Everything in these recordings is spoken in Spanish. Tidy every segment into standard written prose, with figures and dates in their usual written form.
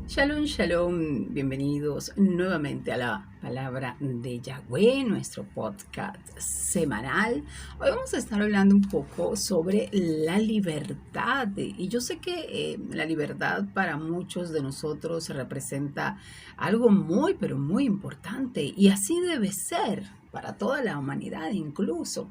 Shalom, shalom, bienvenidos nuevamente a la palabra de Yahweh, nuestro podcast semanal. Hoy vamos a estar hablando un poco sobre la libertad y yo sé que la libertad para muchos de nosotros representa algo muy, pero muy importante y así debe ser para toda la humanidad incluso.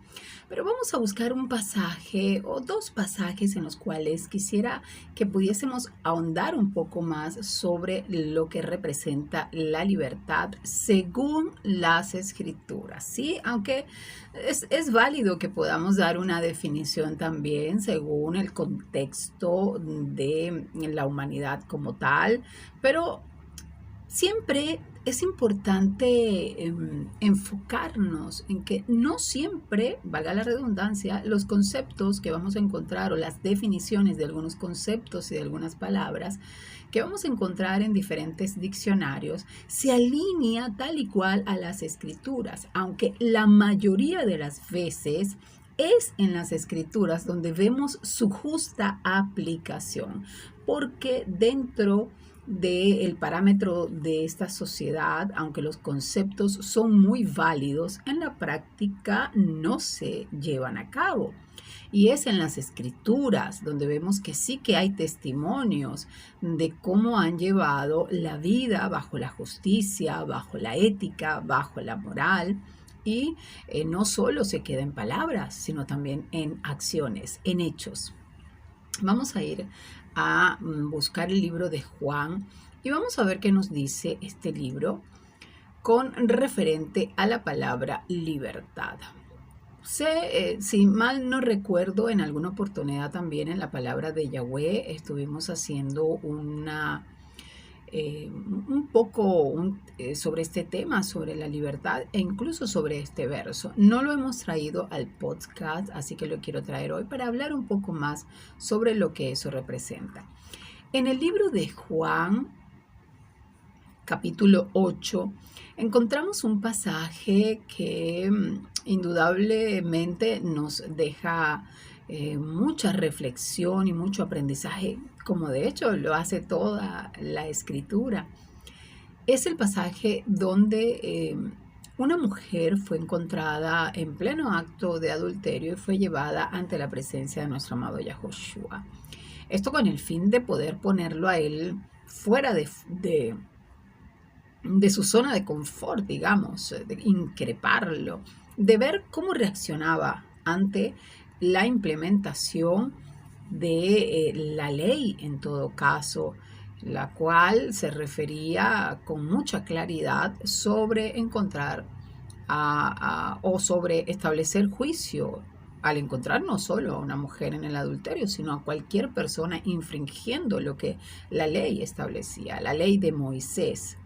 Pero vamos a buscar un pasaje o dos pasajes en los cuales quisiera que pudiésemos ahondar un poco más sobre lo que representa la libertad según las escrituras, ¿sí? Aunque es válido que podamos dar una definición también según el contexto de la humanidad como tal, pero siempre es importante enfocarnos en que no siempre, valga la redundancia, los conceptos que vamos a encontrar o las definiciones de algunos conceptos y de algunas palabras que vamos a encontrar en diferentes diccionarios se alinea tal y cual a las escrituras, aunque la mayoría de las veces es en las escrituras donde vemos su justa aplicación, porque dentro del parámetro de esta sociedad, aunque los conceptos son muy válidos, en la práctica no se llevan a cabo. Y es en las escrituras donde vemos que sí que hay testimonios de cómo han llevado la vida bajo la justicia, bajo la ética, bajo la moral. Y no solo se queda en palabras, sino también en acciones, en hechos. Vamos a ir a buscar el libro de Juan y vamos a ver qué nos dice este libro con referente a la palabra libertad. Si mal no recuerdo, en alguna oportunidad también en la palabra de Yahweh estuvimos haciendo un poco sobre este tema, sobre la libertad e incluso sobre este verso. No lo hemos traído al podcast, así que lo quiero traer hoy para hablar un poco más sobre lo que eso representa. En el libro de Juan, capítulo 8, encontramos un pasaje que indudablemente nos deja mucha reflexión y mucho aprendizaje, como de hecho lo hace toda la escritura. Es el pasaje donde una mujer fue encontrada en pleno acto de adulterio y fue llevada ante la presencia de nuestro amado Yahushua. Esto con el fin de poder ponerlo a él fuera de su zona de confort, digamos, de increparlo, de ver cómo reaccionaba ante la implementación de la ley en todo caso, la cual se refería con mucha claridad sobre encontrar o sobre establecer juicio al encontrar no solo a una mujer en el adulterio, sino a cualquier persona infringiendo lo que la ley establecía, la ley de Moisés,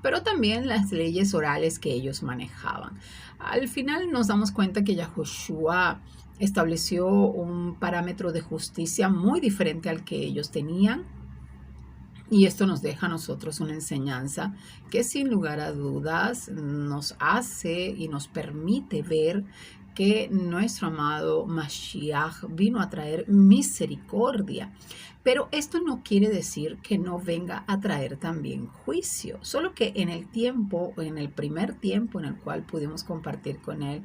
pero también las leyes orales que ellos manejaban. Al final nos damos cuenta que Yahushua estableció un parámetro de justicia muy diferente al que ellos tenían, y esto nos deja a nosotros una enseñanza que sin lugar a dudas nos hace y nos permite ver que nuestro amado Mashiach vino a traer misericordia. Pero esto no quiere decir que no venga a traer también juicio, solo que en el primer tiempo en el cual pudimos compartir con él,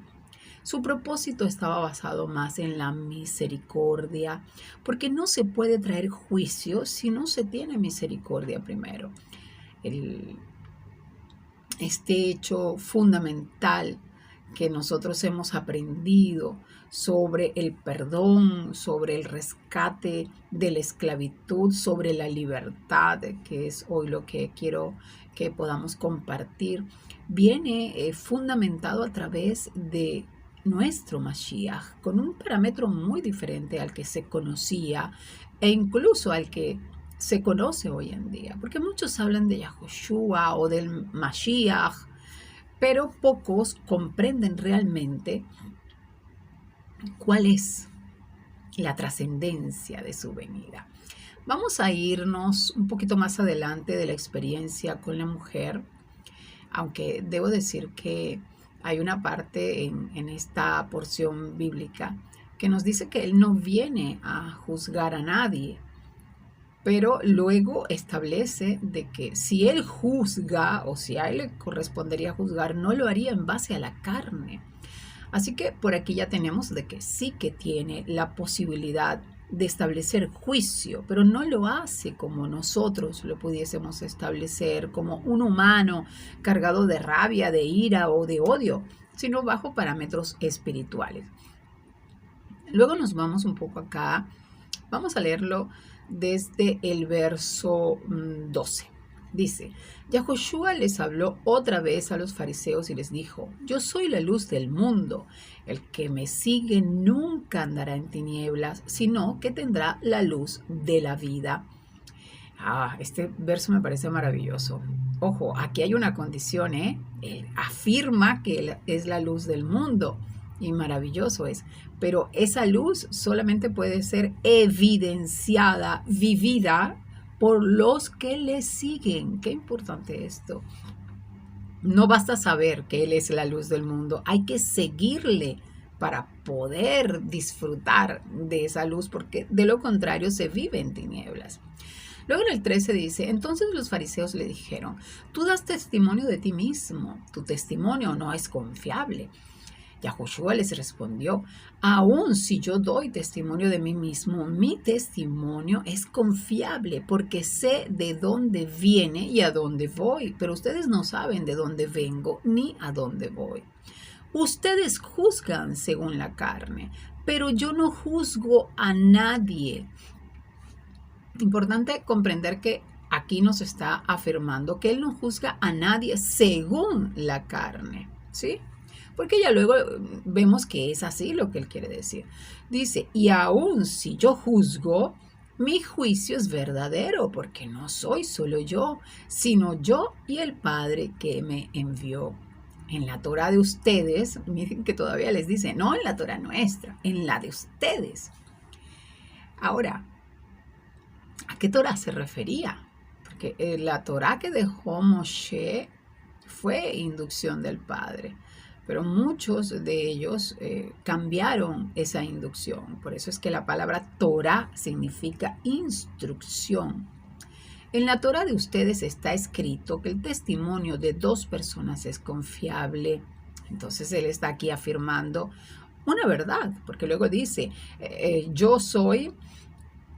su propósito estaba basado más en la misericordia, porque no se puede traer juicio si no se tiene misericordia primero. Este hecho fundamental que nosotros hemos aprendido sobre el perdón, sobre el rescate de la esclavitud, sobre la libertad, que es hoy lo que quiero que podamos compartir, viene fundamentado a través de nuestro Mashiach, con un parámetro muy diferente al que se conocía e incluso al que se conoce hoy en día, porque muchos hablan de Yahushua o del Mashiach, pero pocos comprenden realmente cuál es la trascendencia de su venida. Vamos a irnos un poquito más adelante de la experiencia con la mujer, aunque debo decir que hay una parte en esta porción bíblica que nos dice que Él no viene a juzgar a nadie, pero luego establece de que si Él juzga o si a Él le correspondería juzgar, no lo haría en base a la carne. Así que por aquí ya tenemos de que sí que tiene la posibilidad de establecer juicio, pero no lo hace como nosotros lo pudiésemos establecer, como un humano cargado de rabia, de ira o de odio, sino bajo parámetros espirituales. Luego nos vamos un poco acá, vamos a leerlo desde el verso 12. Dice, Yahushua les habló otra vez a los fariseos y les dijo, yo soy la luz del mundo, el que me sigue nunca andará en tinieblas, sino que tendrá la luz de la vida. Este verso me parece maravilloso. Ojo, aquí hay una condición, Él afirma que Él es la luz del mundo y maravilloso es, pero esa luz solamente puede ser evidenciada, vivida por los que le siguen. Qué importante esto. No basta saber que Él es la luz del mundo, hay que seguirle para poder disfrutar de esa luz, porque de lo contrario se vive en tinieblas. Luego en el 13 dice, entonces los fariseos le dijeron, tú das testimonio de ti mismo, tu testimonio no es confiable. Yahushua les respondió, aun si yo doy testimonio de mí mismo, mi testimonio es confiable porque sé de dónde viene y a dónde voy, pero ustedes no saben de dónde vengo ni a dónde voy. Ustedes juzgan según la carne, pero yo no juzgo a nadie. Importante comprender que aquí nos está afirmando que Él no juzga a nadie según la carne, ¿sí? Porque ya luego vemos que es así lo que Él quiere decir. Dice, y aun si yo juzgo, mi juicio es verdadero, porque no soy solo yo, sino yo y el Padre que me envió. En la Torah de ustedes, miren que todavía les dice, no en la Torah nuestra, en la de ustedes. Ahora, ¿a qué Torah se refería? Porque la Torah que dejó Moshe fue inducción del Padre, pero muchos de ellos cambiaron esa inducción. Por eso es que la palabra Torah significa instrucción. En la Torah de ustedes está escrito que el testimonio de dos personas es confiable. Entonces Él está aquí afirmando una verdad, porque luego dice, yo soy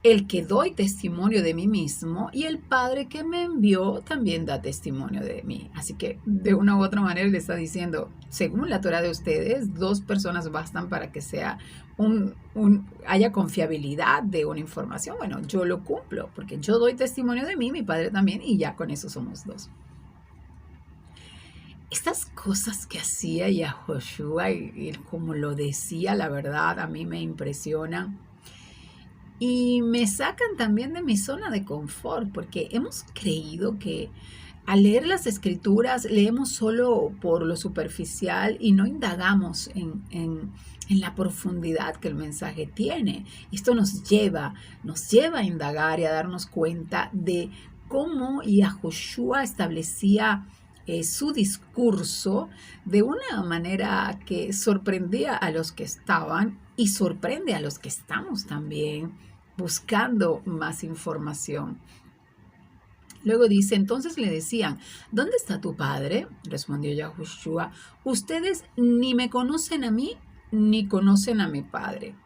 el que doy testimonio de mí mismo y el Padre que me envió también da testimonio de mí. Así que de una u otra manera le está diciendo, según la Torah de ustedes, dos personas bastan para que sea haya confiabilidad de una información. Bueno, yo lo cumplo porque yo doy testimonio de mí, mi Padre también, y ya con eso somos dos. Estas cosas que hacía Yahushua y como lo decía, la verdad, a mí me impresionan. Y me sacan también de mi zona de confort, porque hemos creído que al leer las escrituras leemos solo por lo superficial y no indagamos en la profundidad que el mensaje tiene. Esto nos lleva a indagar y a darnos cuenta de cómo Yahushua establecía su discurso de una manera que sorprendía a los que estaban y sorprende a los que estamos también buscando más información. Luego dice, entonces le decían, ¿dónde está tu padre? Respondió Yahushua, ustedes ni me conocen a mí, ni conocen a mi padre.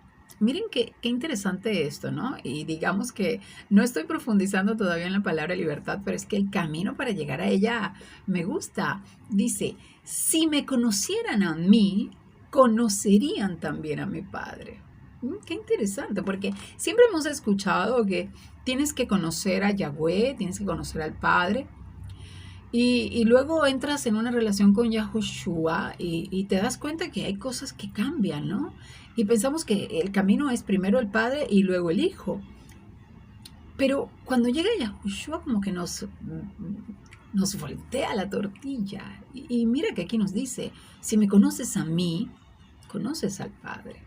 Miren qué interesante esto, ¿no? Y digamos que no estoy profundizando todavía en la palabra libertad, pero es que el camino para llegar a ella me gusta. Dice, si me conocieran a mí, conocerían también a mi Padre. Qué interesante, porque siempre hemos escuchado que tienes que conocer a Yahweh, tienes que conocer al Padre, y luego entras en una relación con Yahushua y te das cuenta que hay cosas que cambian, ¿no? Y pensamos que el camino es primero el Padre y luego el Hijo. Pero cuando llega Yahushua como que nos voltea la tortilla. Y mira que aquí nos dice, si me conoces a mí, conoces al Padre.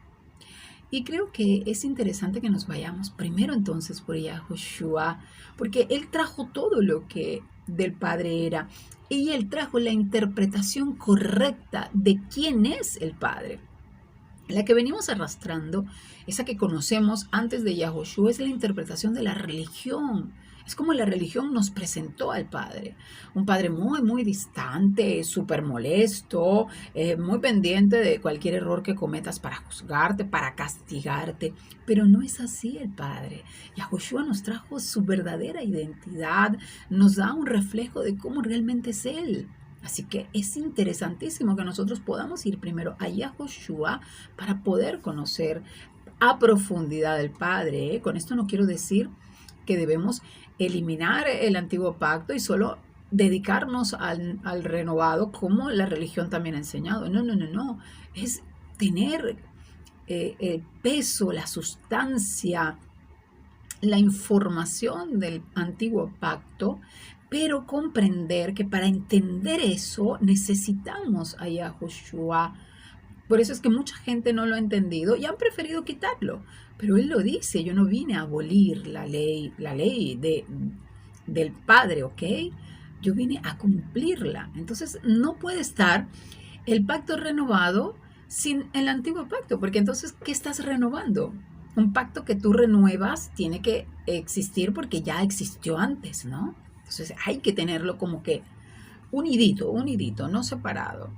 Y creo que es interesante que nos vayamos primero entonces por Yahushua, porque Él trajo todo lo que del Padre era. Y Él trajo la interpretación correcta de quién es el Padre. La que venimos arrastrando, esa que conocemos antes de Yahushua, es la interpretación de la religión. Es como la religión nos presentó al Padre. Un Padre muy, muy distante, súper molesto, muy pendiente de cualquier error que cometas para juzgarte, para castigarte. Pero no es así el Padre. Yahushua nos trajo su verdadera identidad, nos da un reflejo de cómo realmente es Él. Así que es interesantísimo que nosotros podamos ir primero a Yahushua para poder conocer a profundidad al Padre. Con esto no quiero decir que debemos eliminar el antiguo pacto y solo dedicarnos al renovado como la religión también ha enseñado. No. Es tener el peso, la sustancia, la información del antiguo pacto, pero comprender que para entender eso necesitamos a Yahushua. Por eso es que mucha gente no lo ha entendido y han preferido quitarlo. Pero Él lo dice, yo no vine a abolir la ley del Padre, ¿ok? Yo vine a cumplirla. Entonces no puede estar el pacto renovado sin el antiguo pacto, porque entonces, ¿qué estás renovando? Un pacto que tú renuevas tiene que existir porque ya existió antes, ¿no? Entonces hay que tenerlo como que unidito, no separado.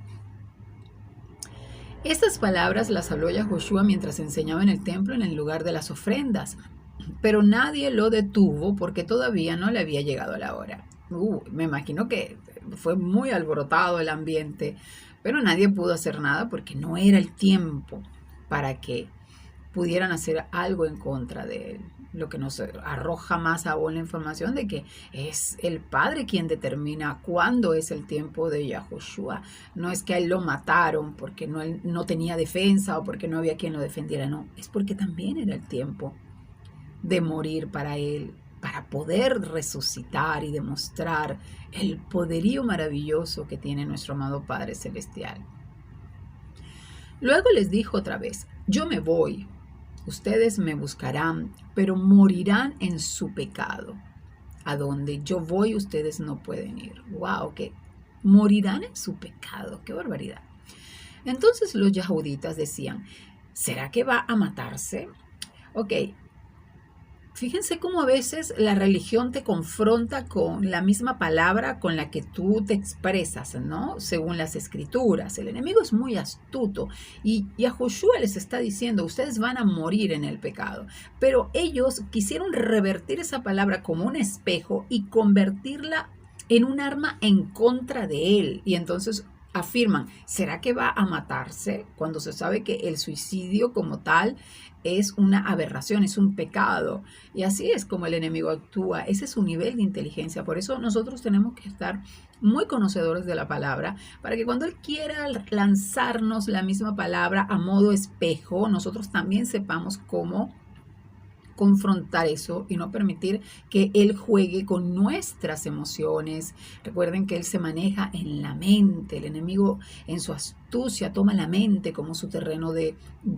Estas palabras las habló Yahushua mientras enseñaba en el templo en el lugar de las ofrendas, pero nadie lo detuvo porque todavía no le había llegado la hora. Me imagino que fue muy alborotado el ambiente, pero nadie pudo hacer nada porque no era el tiempo para que pudieran hacer algo en contra de él. Lo que nos arroja más aún la información de que es el Padre quien determina cuándo es el tiempo de Yahushua. No es que a él lo mataron porque él no tenía defensa o porque no había quien lo defendiera, no. Es porque también era el tiempo de morir para él, para poder resucitar y demostrar el poderío maravilloso que tiene nuestro amado Padre Celestial. Luego les dijo otra vez, yo me voy. Ustedes me buscarán, pero morirán en su pecado. A donde yo voy, ustedes no pueden ir. ¡Wow! Que morirán en su pecado. ¡Qué barbaridad! Entonces los yahuditas decían, ¿será que va a matarse? Ok. Fíjense cómo a veces la religión te confronta con la misma palabra con la que tú te expresas, ¿no? Según las escrituras. El enemigo es muy astuto y Yahushua les está diciendo, ustedes van a morir en el pecado. Pero ellos quisieron revertir esa palabra como un espejo y convertirla en un arma en contra de él. Y entonces afirman, ¿será que va a matarse? Cuando se sabe que el suicidio como tal es una aberración, es un pecado. Y así es como el enemigo actúa. Ese es su nivel de inteligencia. Por eso nosotros tenemos que estar muy conocedores de la palabra, para que cuando él quiera lanzarnos la misma palabra a modo espejo, nosotros también sepamos cómo confrontar eso y no permitir que él juegue con nuestras emociones. Recuerden que él se maneja en la mente. El enemigo en su astucia toma la mente como su terreno de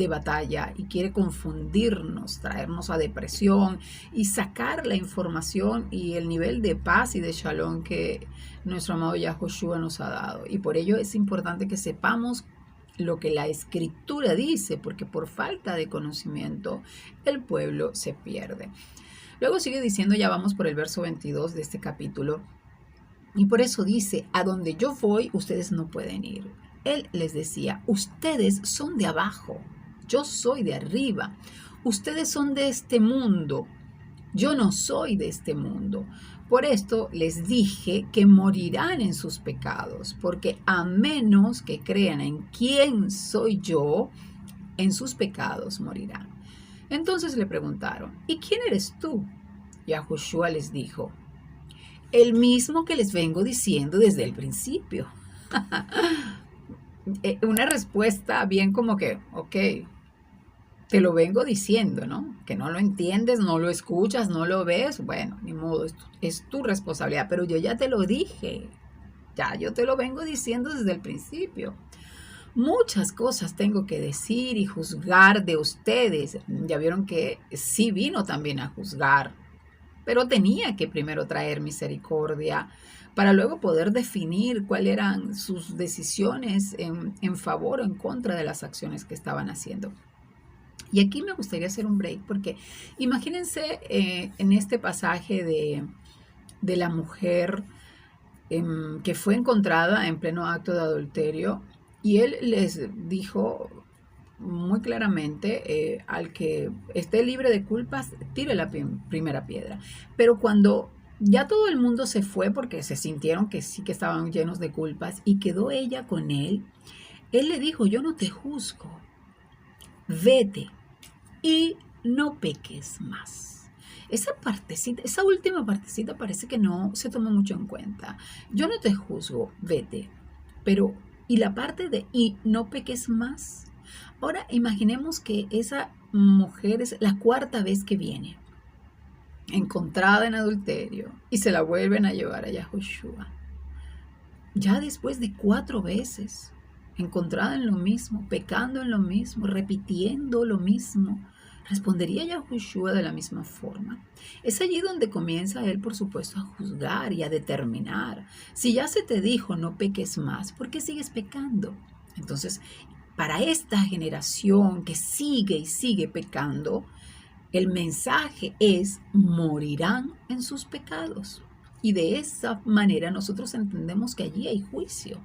batalla y quiere confundirnos, traernos a depresión y sacar la información y el nivel de paz y de shalom que nuestro amado Yahushua nos ha dado. Y por ello es importante que sepamos lo que la escritura dice, porque por falta de conocimiento el pueblo se pierde. Luego sigue diciendo, ya vamos por el verso 22 de este capítulo, y por eso dice, a donde yo voy, ustedes no pueden ir. Él les decía, ustedes son de abajo, yo soy de arriba, ustedes son de este mundo, yo no soy de este mundo. Por esto les dije que morirán en sus pecados, porque a menos que crean en quién soy yo, en sus pecados morirán. Entonces le preguntaron, ¿y quién eres tú? Yahushua les dijo, el mismo que les vengo diciendo desde el principio. Una respuesta bien como que, ok, te lo vengo diciendo, ¿no? Que no lo entiendes, no lo escuchas, no lo ves, bueno, ni modo, es tu responsabilidad, pero yo ya te lo dije, ya yo te lo vengo diciendo desde el principio. Muchas cosas tengo que decir y juzgar de ustedes. Ya vieron que sí vino también a juzgar, pero tenía que primero traer misericordia para luego poder definir cuáles eran sus decisiones en favor o en contra de las acciones que estaban haciendo. Y aquí me gustaría hacer un break porque imagínense en este pasaje de la mujer que fue encontrada en pleno acto de adulterio y él les dijo muy claramente, al que esté libre de culpas, tire la primera piedra. Pero cuando ya todo el mundo se fue porque se sintieron que sí que estaban llenos de culpas y quedó ella con él le dijo, yo no te juzgo, vete y no peques más. Esa partecita, esa última partecita parece que no se tomó mucho en cuenta. Yo no te juzgo, vete. Pero, ¿y la parte de y no peques más? Ahora imaginemos que esa mujer es la cuarta vez que viene, encontrada en adulterio, y se la vuelven a llevar a Yahushua. Ya después de 4 veces, encontrada en lo mismo, pecando en lo mismo, repitiendo lo mismo, ¿respondería Yahushua de la misma forma? Es allí donde comienza él, por supuesto, a juzgar y a determinar. Si ya se te dijo no peques más, ¿por qué sigues pecando? Entonces, para esta generación que sigue y sigue pecando, el mensaje es morirán en sus pecados. Y de esa manera nosotros entendemos que allí hay juicio.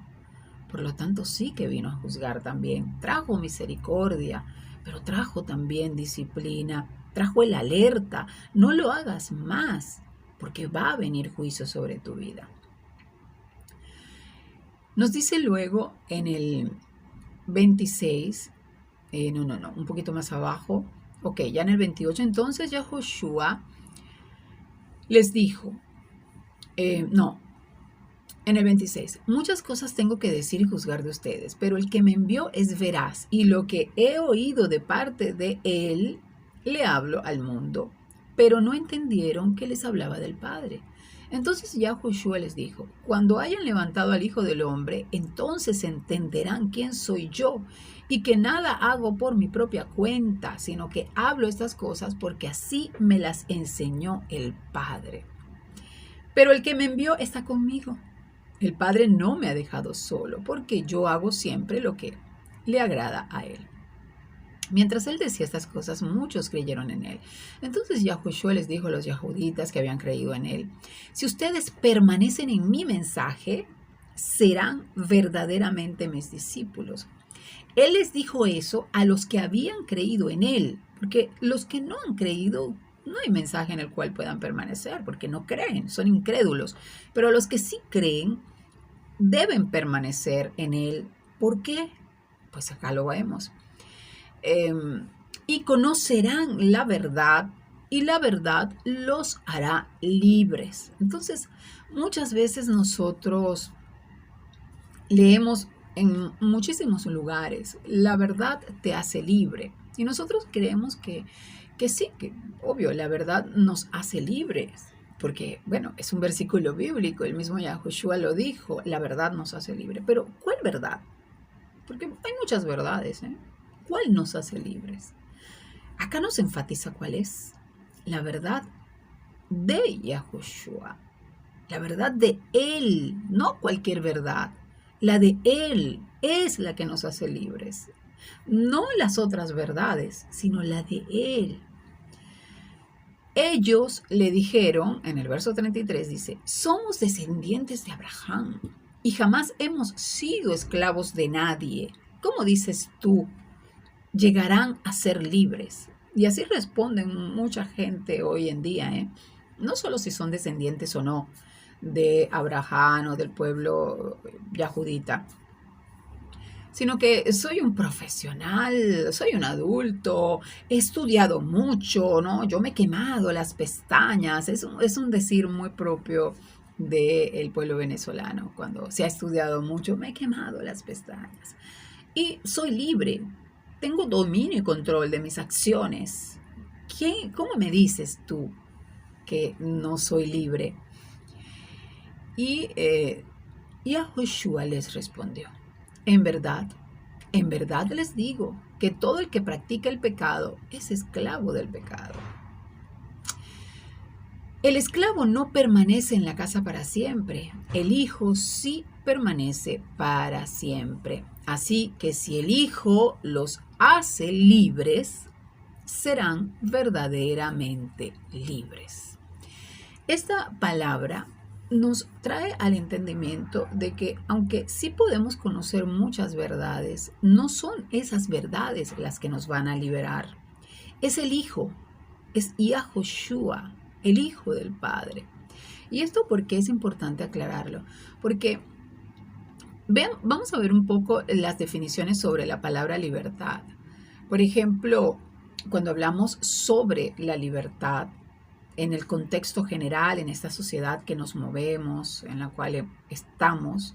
Por lo tanto, sí que vino a juzgar también. Trajo misericordia, pero trajo también disciplina. Trajo el alerta. No lo hagas más, porque va a venir juicio sobre tu vida. Nos dice luego en el 26, un poquito más abajo. Ok, ya en el 28, entonces Yahushua les dijo, en el 26, muchas cosas tengo que decir y juzgar de ustedes, pero el que me envió es veraz, y lo que he oído de parte de él, le hablo al mundo. Pero no entendieron que les hablaba del Padre. Entonces Yahushua les dijo, cuando hayan levantado al Hijo del Hombre, entonces entenderán quién soy yo, y que nada hago por mi propia cuenta, sino que hablo estas cosas porque así me las enseñó el Padre. Pero el que me envió está conmigo. El Padre no me ha dejado solo, porque yo hago siempre lo que le agrada a él. Mientras él decía estas cosas, muchos creyeron en él. Entonces Yahushua les dijo a los yahuditas que habían creído en él, si ustedes permanecen en mi mensaje, serán verdaderamente mis discípulos. Él les dijo eso a los que habían creído en él, porque los que no han creído, no hay mensaje en el cual puedan permanecer, porque no creen, son incrédulos. Pero los que sí creen, deben permanecer en él. ¿Por qué? Pues acá lo vemos. Y conocerán la verdad, y la verdad los hará libres. Entonces, muchas veces nosotros leemos en muchísimos lugares, la verdad te hace libre. Y nosotros creemos que sí, que obvio, la verdad nos hace libres. Porque, bueno, es un versículo bíblico, el mismo Yahushua lo dijo, la verdad nos hace libre. Pero, ¿cuál verdad? Porque hay muchas verdades, ¿eh? ¿Cuál nos hace libres? Acá nos enfatiza cuál es la verdad de Yahushua, la verdad de Él, no cualquier verdad. La de Él es la que nos hace libres. No las otras verdades, sino la de Él. Ellos le dijeron, en el verso 33 dice, somos descendientes de Abraham y jamás hemos sido esclavos de nadie. ¿Cómo dices tú? Llegarán a ser libres. Y así responden mucha gente hoy en día, ¿eh? No solo si son descendientes o no de Abraham o del pueblo yahudita, sino que soy un profesional, soy un adulto, he estudiado mucho, ¿no? Yo me he quemado las pestañas. Es un decir muy propio del pueblo venezolano. Cuando se ha estudiado mucho, me he quemado las pestañas. Y soy libre. tengo dominio y control de mis acciones. ¿Cómo me dices tú que no soy libre? Y Yahushua les respondió, en verdad les digo que todo el que practica el pecado es esclavo del pecado. El esclavo no permanece en la casa para siempre, el hijo sí permanece para siempre. Así que si el hijo los hace libres, serán verdaderamente libres. Esta palabra nos trae al entendimiento de que aunque sí podemos conocer muchas verdades, no son esas verdades las que nos van a liberar. Es el Hijo, es Yahushua, el Hijo del Padre. ¿Y esto por qué es importante aclararlo? Porque vamos a ver un poco las definiciones sobre la palabra libertad. Por ejemplo, cuando hablamos sobre la libertad, en el contexto general, en esta sociedad que nos movemos, en la cual estamos,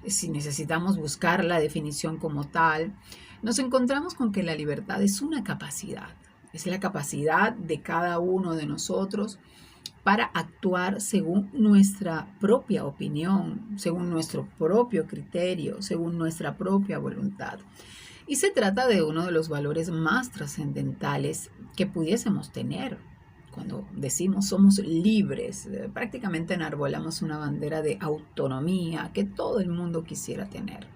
si necesitamos buscar la definición como tal, nos encontramos con que la libertad es una capacidad, es la capacidad de cada uno de nosotros para actuar según nuestra propia opinión, según nuestro propio criterio, según nuestra propia voluntad. Y se trata de uno de los valores más trascendentales que pudiésemos tener. Cuando decimos somos libres, prácticamente enarbolamos una bandera de autonomía que todo el mundo quisiera tener.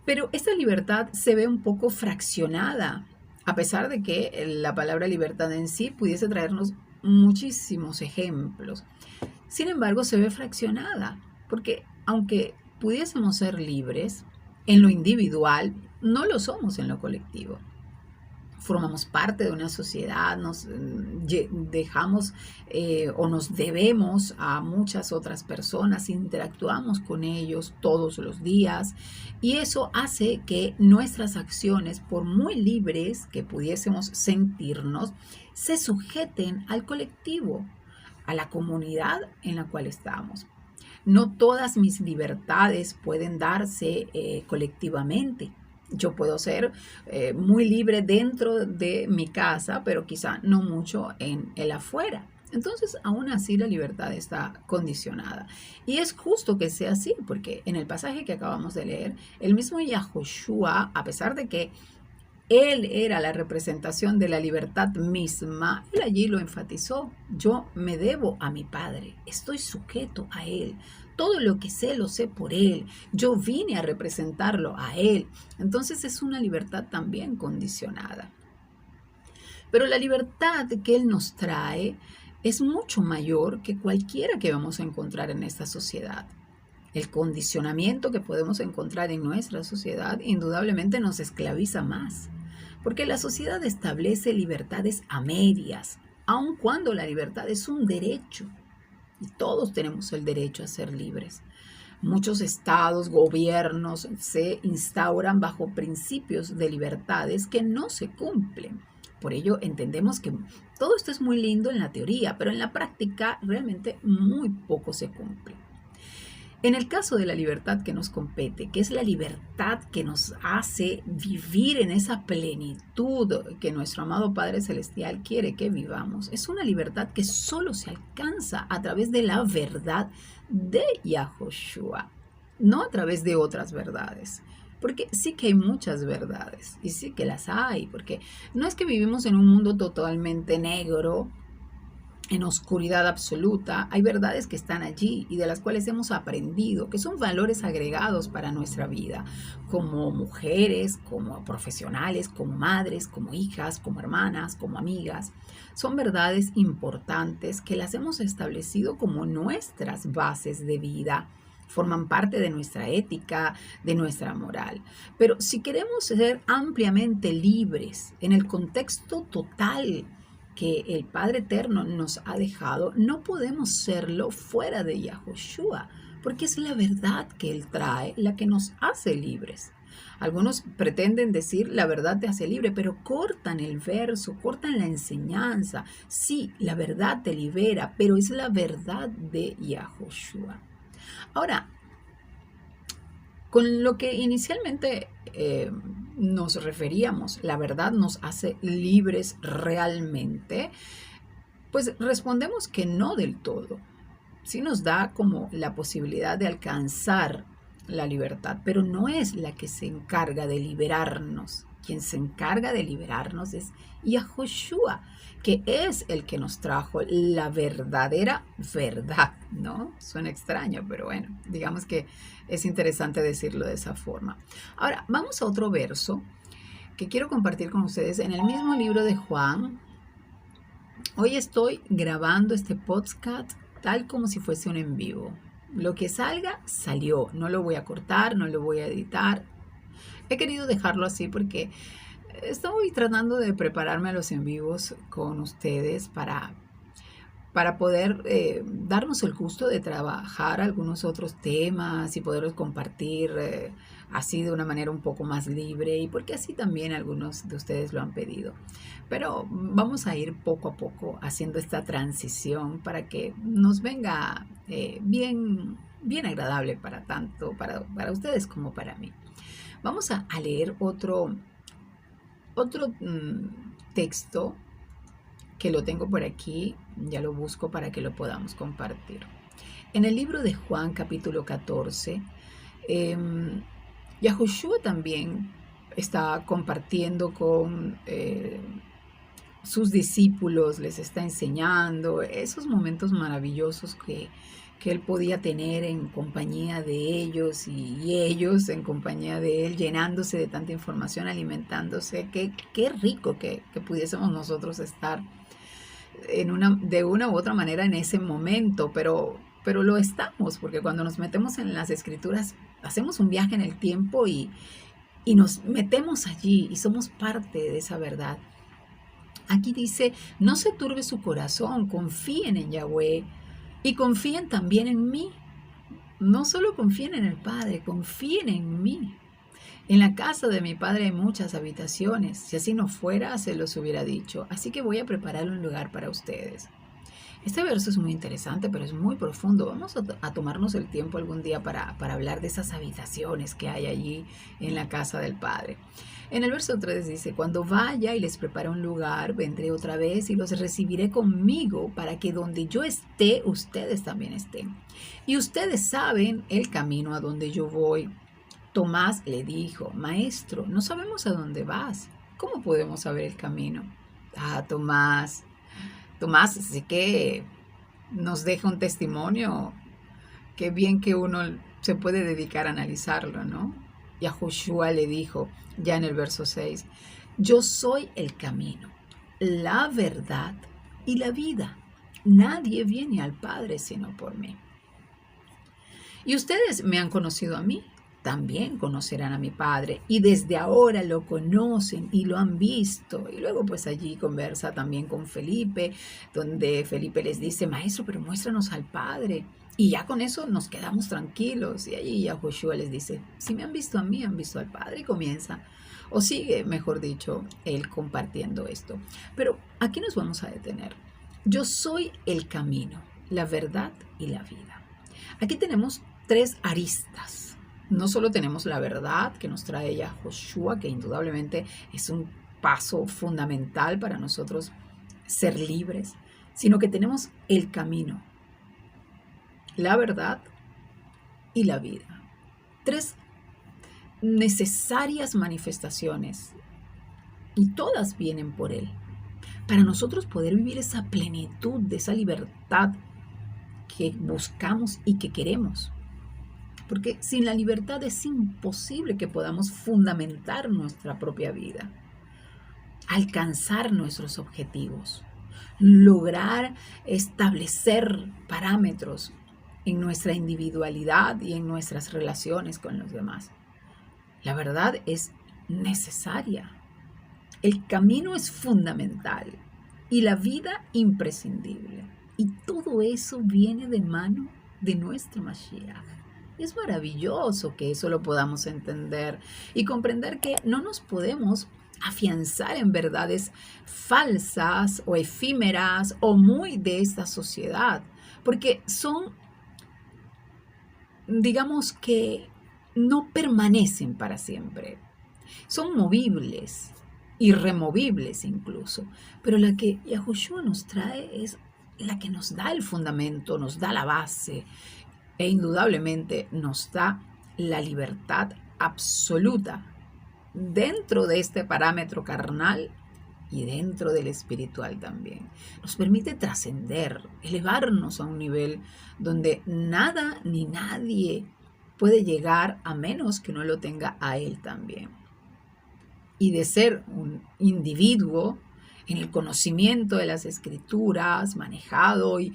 Pero esta libertad se ve un poco fraccionada, a pesar de que la palabra libertad en sí pudiese traernos muchísimos ejemplos. Sin embargo, se ve fraccionada, porque aunque pudiésemos ser libres en lo individual, no lo somos en lo colectivo. Formamos parte de una sociedad, nos dejamos o nos debemos a muchas otras personas, interactuamos con ellos todos los días y eso hace que nuestras acciones, por muy libres que pudiésemos sentirnos, se sujeten al colectivo, a la comunidad en la cual estamos. No todas mis libertades pueden darse colectivamente. Yo puedo ser muy libre dentro de mi casa, pero quizá no mucho en el afuera. Entonces, aún así, la libertad está condicionada. Y es justo que sea así, porque en el pasaje que acabamos de leer, el mismo Yahushua, a pesar de que él era la representación de la libertad misma, él allí lo enfatizó. Yo me debo a mi Padre, estoy sujeto a Él. Todo lo que sé lo sé por Él. Yo vine a representarlo a Él. Entonces es una libertad también condicionada. Pero la libertad que Él nos trae es mucho mayor que cualquiera que vamos a encontrar en esta sociedad. El condicionamiento que podemos encontrar en nuestra sociedad indudablemente nos esclaviza más, porque la sociedad establece libertades a medias, aun cuando la libertad es un derecho. Y todos tenemos el derecho a ser libres. Muchos estados, gobiernos se instauran bajo principios de libertades que no se cumplen. Por ello entendemos que todo esto es muy lindo en la teoría, pero en la práctica realmente muy poco se cumple. En el caso de la libertad que nos compete, que es la libertad que nos hace vivir en esa plenitud que nuestro amado Padre Celestial quiere que vivamos, es una libertad que solo se alcanza a través de la verdad de Yahushua, no a través de otras verdades. Porque sí que hay muchas verdades y sí que las hay, porque no es que vivimos en un mundo totalmente negro, en oscuridad absoluta. Hay verdades que están allí y de las cuales hemos aprendido, que son valores agregados para nuestra vida, como mujeres, como profesionales, como madres, como hijas, como hermanas, como amigas. Son verdades importantes que las hemos establecido como nuestras bases de vida. Forman parte de nuestra ética, de nuestra moral. Pero si queremos ser ampliamente libres en el contexto total que el Padre Eterno nos ha dejado, no podemos serlo fuera de Yahushua, porque es la verdad que Él trae la que nos hace libres. Algunos pretenden decir la verdad te hace libre, pero cortan el verso, cortan la enseñanza. Sí, la verdad te libera, pero es la verdad de Yahushua. Ahora, con lo que inicialmente nos referíamos, la verdad nos hace libres realmente, pues respondemos que no del todo. Sí nos da como la posibilidad de alcanzar la libertad, pero no es la que se encarga de liberarnos. Quien se encarga de liberarnos es Yahushua, que es el que nos trajo la verdadera verdad, ¿no? Suena extraño, pero bueno, digamos que es interesante decirlo de esa forma. Ahora, vamos a otro verso que quiero compartir con ustedes en el mismo libro de Juan. Hoy estoy grabando este podcast tal como si fuese un en vivo. Lo que salga, salió. No lo voy a cortar, no lo voy a editar. He querido dejarlo así porque estoy tratando de prepararme a los en vivos con ustedes para poder darnos el gusto de trabajar algunos otros temas y poderlos compartir así de una manera un poco más libre, y porque así también algunos de ustedes lo han pedido. Pero vamos a ir poco a poco haciendo esta transición para que nos venga bien agradable para tanto para ustedes como para mí. Vamos a leer otro texto que lo tengo por aquí, ya lo busco para que lo podamos compartir. En el libro de Juan, capítulo 14, Yahushua también está compartiendo con sus discípulos, les está enseñando esos momentos maravillosos que él podía tener en compañía de ellos y ellos en compañía de él, llenándose de tanta información, alimentándose. Qué rico que pudiésemos nosotros estar de una u otra manera en ese momento, pero lo estamos, porque cuando nos metemos en las escrituras, hacemos un viaje en el tiempo y nos metemos allí y somos parte de esa verdad. Aquí dice, no se turbe su corazón, confíen en Yahweh y confíen también en mí. No solo confíen en el Padre, confíen en mí. En la casa de mi Padre hay muchas habitaciones. Si así no fuera, se los hubiera dicho. Así que voy a preparar un lugar para ustedes. Este verso es muy interesante, pero es muy profundo. Vamos a tomarnos el tiempo algún día para hablar de esas habitaciones que hay allí en la casa del Padre. En el verso 3 dice, cuando vaya y les prepare un lugar, vendré otra vez y los recibiré conmigo para que donde yo esté, ustedes también estén. Y ustedes saben el camino a donde yo voy. Tomás le dijo, Maestro, no sabemos a dónde vas. ¿Cómo podemos saber el camino? Tomás, sí que nos deja un testimonio. Qué bien que uno se puede dedicar a analizarlo, ¿no? Yahushua le dijo, ya en el verso 6, yo soy el camino, la verdad y la vida. Nadie viene al Padre sino por mí. Y ustedes me han conocido a mí, también conocerán a mi Padre, y desde ahora lo conocen y lo han visto. Y luego pues allí conversa también con Felipe, donde Felipe les dice, Maestro, pero muéstranos al Padre. Y ya con eso nos quedamos tranquilos. Y allí Yahushua les dice, si me han visto a mí, han visto al Padre. Y comienza, o sigue, mejor dicho, él compartiendo esto. Pero aquí nos vamos a detener. Yo soy el camino, la verdad y la vida. Aquí tenemos 3 aristas. No solo tenemos la verdad que nos trae Yahushua, que indudablemente es un paso fundamental para nosotros ser libres, sino que tenemos el camino, la verdad y la vida. 3 necesarias manifestaciones, y todas vienen por Él, para nosotros poder vivir esa plenitud, de esa libertad que buscamos y que queremos. Porque sin la libertad es imposible que podamos fundamentar nuestra propia vida, alcanzar nuestros objetivos, lograr establecer parámetros en nuestra individualidad y en nuestras relaciones con los demás. La verdad es necesaria. El camino es fundamental y la vida imprescindible. Y todo eso viene de mano de nuestro Mashiach. Es maravilloso que eso lo podamos entender y comprender que no nos podemos afianzar en verdades falsas o efímeras o muy de esta sociedad, porque son, digamos que no permanecen para siempre. Son movibles, irremovibles incluso, pero la que Yahushua nos trae es la que nos da el fundamento, nos da la base e indudablemente nos da la libertad absoluta dentro de este parámetro carnal y dentro del espiritual también. Nos permite trascender, elevarnos a un nivel donde nada ni nadie puede llegar a menos que no lo tenga a Él también. Y de ser un individuo en el conocimiento de las escrituras, manejado y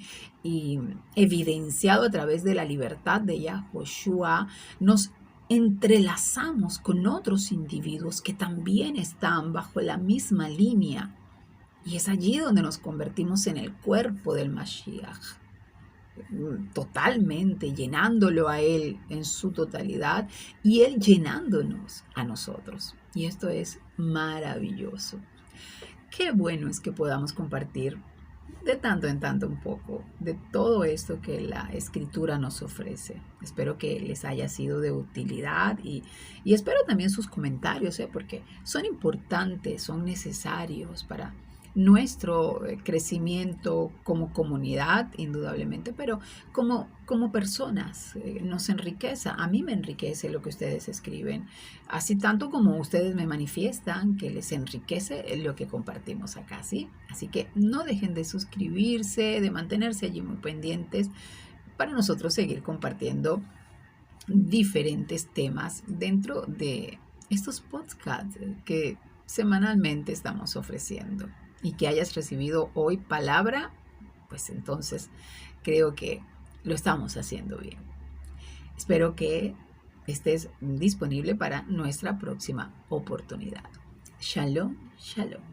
evidenciado a través de la libertad de Yahushua, nos entrelazamos con otros individuos que también están bajo la misma línea. Y es allí donde nos convertimos en el cuerpo del Mashiach, totalmente llenándolo a Él en su totalidad y Él llenándonos a nosotros. Y esto es maravilloso. Qué bueno es que podamos compartir de tanto en tanto un poco de todo esto que la escritura nos ofrece. Espero que les haya sido de utilidad y espero también sus comentarios, porque son importantes, son necesarios para nuestro crecimiento como comunidad, indudablemente, pero como personas nos enriquece. A mí me enriquece lo que ustedes escriben, así tanto como ustedes me manifiestan que les enriquece lo que compartimos acá, ¿sí? Así que no dejen de suscribirse, de mantenerse allí muy pendientes para nosotros seguir compartiendo diferentes temas dentro de estos podcasts que semanalmente estamos ofreciendo. Y que hayas recibido hoy palabra, pues entonces creo que lo estamos haciendo bien. Espero que estés disponible para nuestra próxima oportunidad. Shalom, shalom.